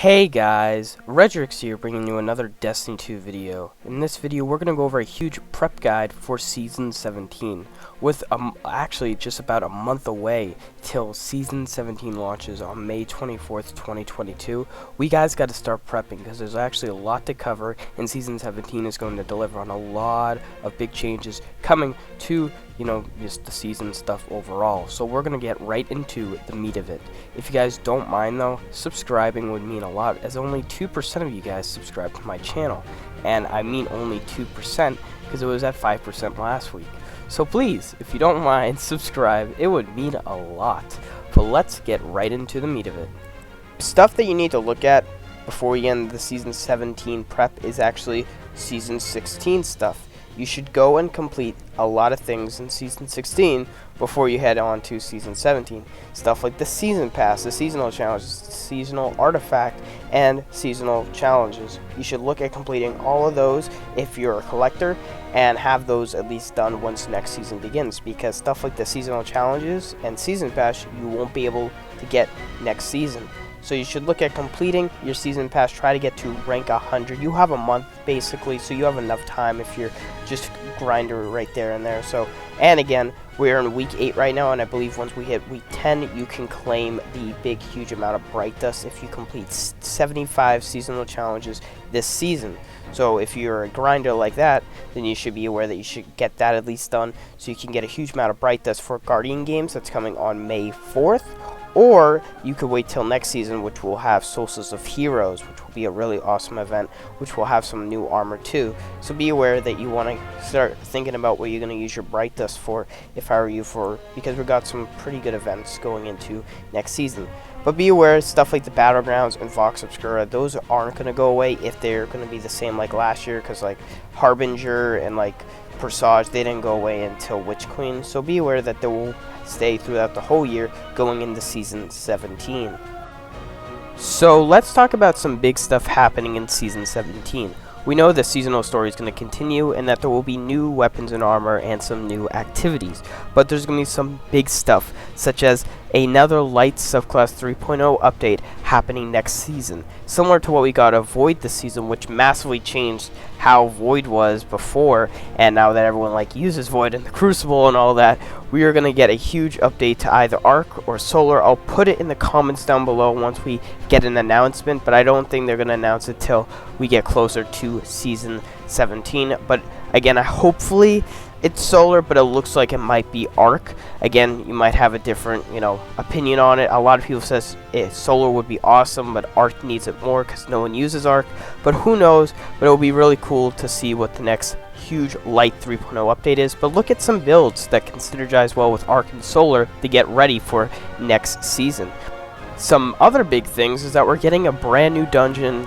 Hey guys, Redrix here bringing you another Destiny 2 video. In this video we're going to go over a huge prep guide for Season 17 with actually just about a month away till Season 17 launches on May 24th, 2022. We guys got to start prepping because there's actually a lot to cover, and Season 17 is going to deliver on a lot of big changes coming to just the season stuff overall. So we're gonna get right into the meat of it. If you guys don't mind though, subscribing would mean a lot, as only 2% of you guys subscribe to my channel, and I mean only 2% because it was at 5% last week. So please, if you don't mind, subscribe. It would mean a lot. But let's get right into the meat of it. Stuff that you need to look at before we end the Season 17 prep is actually Season 16 stuff. You should go and complete a lot of things in Season 16 before you head on to Season 17. Stuff like the Season Pass, the Seasonal Challenges, the Seasonal Artifact, and Seasonal Challenges. You should look at completing all of those if you're a collector, and have those at least done once next season begins, because stuff like the Seasonal Challenges and Season Pass you won't be able to get next season. So you should look at completing your Season Pass, try to get to rank 100. You have a month basically, so you have enough time if you're just grinder right there and there. So, and again, we're in week 8 right now, and I believe once we hit week 10, you can claim the big huge amount of Bright Dust if you complete 75 seasonal challenges this season. So if you're a grinder like that, then you should be aware that you should get that at least done, so you can get a huge amount of Bright Dust for Guardian games that's coming on May 4th. Or you could wait till next season, which will have Solstice of Heroes, which will be a really awesome event, which will have some new armor too. So be aware that you want to start thinking about what you're going to use your Bright Dust for, if I were you, because we got some pretty good events going into next season. But be aware, stuff like the Battlegrounds and Vox Obscura, those aren't going to go away if they're going to be the same like last year, because like Harbinger and like Presage, they didn't go away until Witch Queen. So be aware that they will stay throughout the whole year going into Season 17. So let's talk about some big stuff happening in Season 17. We know the seasonal story is going to continue, and that there will be new weapons and armor and some new activities. But there's going to be some big stuff, such as another light subclass 3.0 update happening next season, similar to what we got of Void this season, which massively changed how Void was before, and now that everyone uses Void in the Crucible and all that, we are going to get a huge update to either Arc or Solar. I'll put it in the comments down below once we get an announcement, but I don't think they're going to announce it till we get closer to Season 17. But again, hopefully it's Solar, but it looks like it might be Arc. Again, you might have a different, opinion on it. A lot of people says Solar would be awesome, but Arc needs it more because no one uses Arc. But who knows? But it will be really cool to see what the next huge Light 3.0 update is. But look at some builds that can synergize well with Arc and Solar to get ready for next season. Some other big things is that we're getting a brand new dungeon,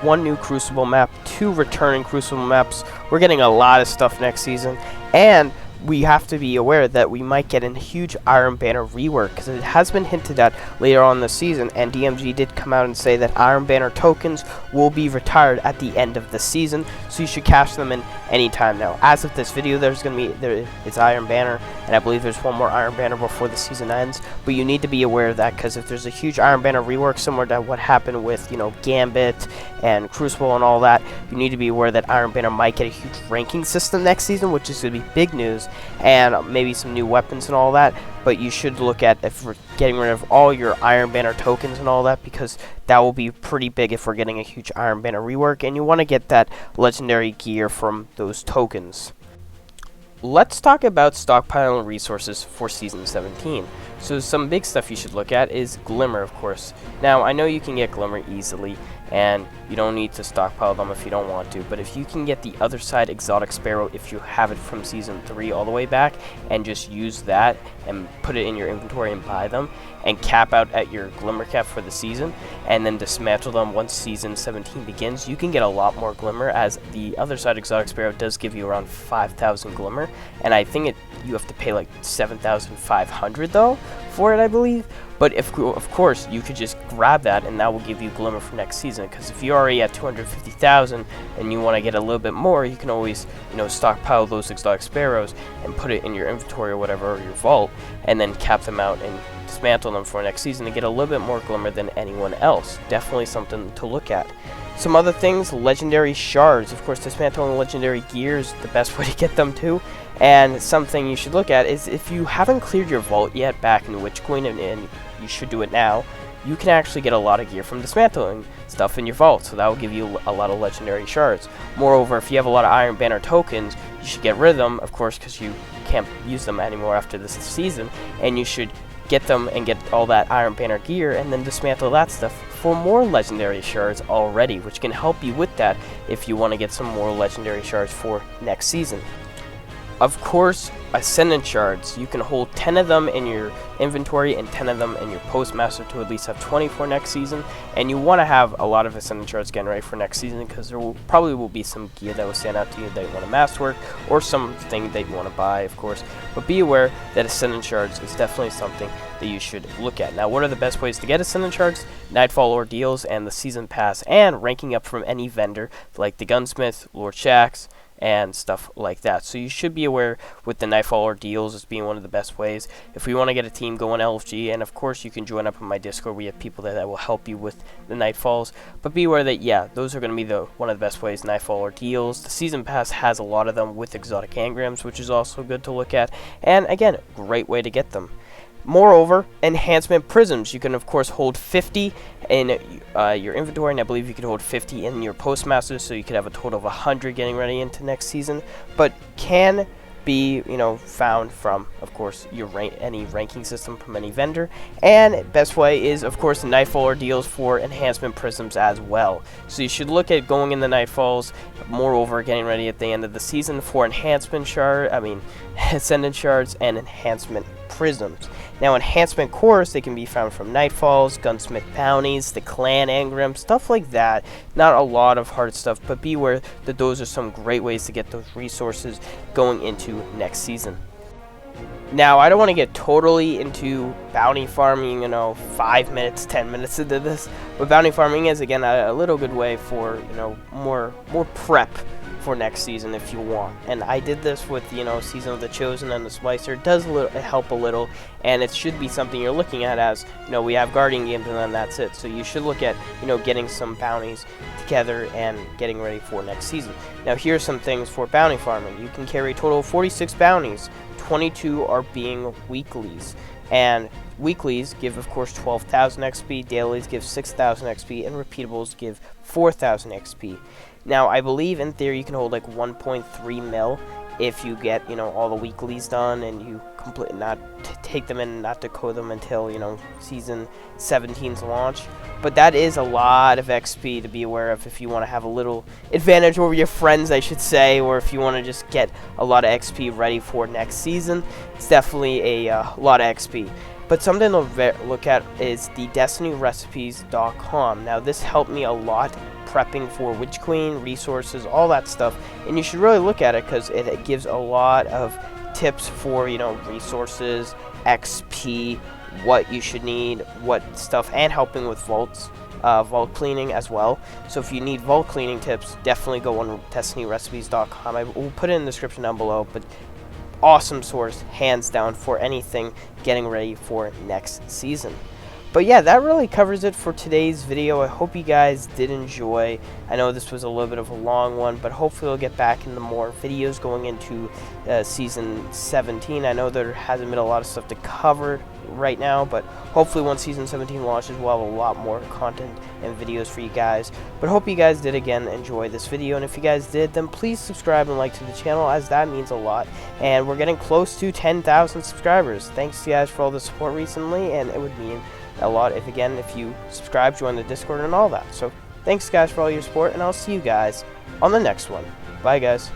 one new Crucible map, 2 returning Crucible maps. We're getting a lot of stuff next season, and we have to be aware that we might get a huge Iron Banner rework, because it has been hinted at later on this season, and DMG did come out and say that Iron Banner tokens will be retired at the end of the season, so you should cash them in anytime now. As of this video, it's Iron Banner, and I believe there's one more Iron Banner before the season ends, but you need to be aware of that, because if there's a huge Iron Banner rework similar to what happened with Gambit and Crucible and all that, you need to be aware that Iron Banner might get a huge ranking system next season, which is going to be big news, and maybe some new weapons and all that. But you should look at if we're getting rid of all your Iron Banner tokens and all that, because that will be pretty big if we're getting a huge Iron Banner rework, and you want to get that legendary gear from those tokens. Let's talk about stockpiling resources for Season 17. So some big stuff you should look at is Glimmer, of course. Now, I know you can get Glimmer easily, and you don't need to stockpile them if you don't want to, but if you can get the Other Side Exotic Sparrow, if you have it from Season 3 all the way back, and just use that and put it in your inventory and buy them, and cap out at your Glimmer cap for the season, and then dismantle them once Season 17 begins, you can get a lot more Glimmer, as the Other Side Exotic Sparrow does give you around 5,000 Glimmer, and I think you have to pay like 7,500 though for it, I believe. But of course, you could just grab that, and that will give you Glimmer for next season. Because if you're already at 250,000 and you want to get a little bit more, you can always, stockpile those exotic sparrows and put it in your inventory or whatever, or your vault, and then cap them out and dismantle them for next season to get a little bit more glimmer than anyone else. Definitely something to look at. Some other things, legendary shards. Of course, dismantling legendary gear is the best way to get them too. And something you should look at is if you haven't cleared your vault yet back in Witchcoin, and you should do it now, you can actually get a lot of gear from dismantling stuff in your vault, so that will give you a lot of legendary shards. Moreover, if you have a lot of Iron Banner tokens, you should get rid of them, of course, because you can't use them anymore after this season, and you should get them and get all that Iron Banner gear and then dismantle that stuff for more legendary shards already, which can help you with that if you want to get some more legendary shards for next season. Of course, Ascendant Shards. You can hold 10 of them in your inventory and 10 of them in your Postmaster to at least have 20 for next season. And you want to have a lot of Ascendant Shards getting ready for next season, because there probably will be some gear that will stand out to you that you want to masterwork, or something that you want to buy, of course. But be aware that Ascendant Shards is definitely something that you should look at. Now, what are the best ways to get Ascendant Shards? Nightfall Ordeals and the Season Pass, and ranking up from any vendor like the Gunsmith, Lord Shaxx, and stuff like that. So you should be aware with the Nightfall Ordeals as being one of the best ways. If we want to get a team going LFG, and of course you can join up in my Discord, we have people that will help you with the Nightfalls. But be aware that, yeah, those are going to be one of the best ways, Nightfall Ordeals. The Season Pass has a lot of them with exotic engrams, which is also good to look at. And again, great way to get them. Moreover, enhancement prisms. You can of course hold 50 in your inventory, and I believe you could hold 50 in your Postmaster, so you could have a total of 100 getting ready into next season. But can be, found from, of course, your any ranking system from any vendor. And best way is, of course, the Nightfall Ordeals for enhancement prisms as well. So you should look at going in the Nightfalls. Moreover, getting ready at the end of the season for Ascendant Shards and enhancement prisms. Now, enhancement cores, they can be found from Nightfalls, Gunsmith bounties, the clan engram, stuff like that. Not a lot of hard stuff, but be aware that those are some great ways to get those resources going into next season. Now, I don't want to get totally into bounty farming, 5 minutes, 10 minutes into this, but bounty farming is, again, a little good way for, more prep for next season if you want. And I did this with, Season of the Chosen and the Splicer. It does help a little, and it should be something you're looking at as, we have Guardian games and then that's it. So you should look at, getting some bounties together and getting ready for next season. Now, here's some things for bounty farming. You can carry a total of 46 bounties. 22 are being weeklies. And weeklies give, of course, 12,000 XP, dailies give 6,000 XP, and repeatables give 4,000 XP. Now, I believe in theory you can hold like 1.3 mil if you get, all the weeklies done and you take them in and not decode them until, Season 17's launch. But that is a lot of XP to be aware of if you want to have a little advantage over your friends, I should say, or if you want to just get a lot of XP ready for next season. It's definitely a lot of XP. But something to look at is the DestinyRecipes.com. Now, this helped me a lot prepping for Witch Queen, resources, all that stuff. And you should really look at it because it gives a lot of tips for, resources, XP, what you should need, what stuff, and helping with vaults. Vault cleaning as well. So if you need vault cleaning tips, definitely go on DestinyRecipes.com. I will put it in the description down below, but awesome source, hands down, for anything getting ready for next season. But yeah, that really covers it for today's video. I hope you guys did enjoy. I know this was a little bit of a long one, but hopefully we'll get back into more videos going into Season 17. I know there hasn't been a lot of stuff to cover right now, but hopefully once Season 17 launches, we'll have a lot more content and videos for you guys. But hope you guys did, again, enjoy this video. And if you guys did, then please subscribe and like to the channel, as that means a lot. And we're getting close to 10,000 subscribers. Thanks, you guys, for all the support recently, and it would mean a lot if you subscribe, join the Discord, and all that. So thanks, guys, for all your support, and I'll see you guys on the next one. Bye, guys.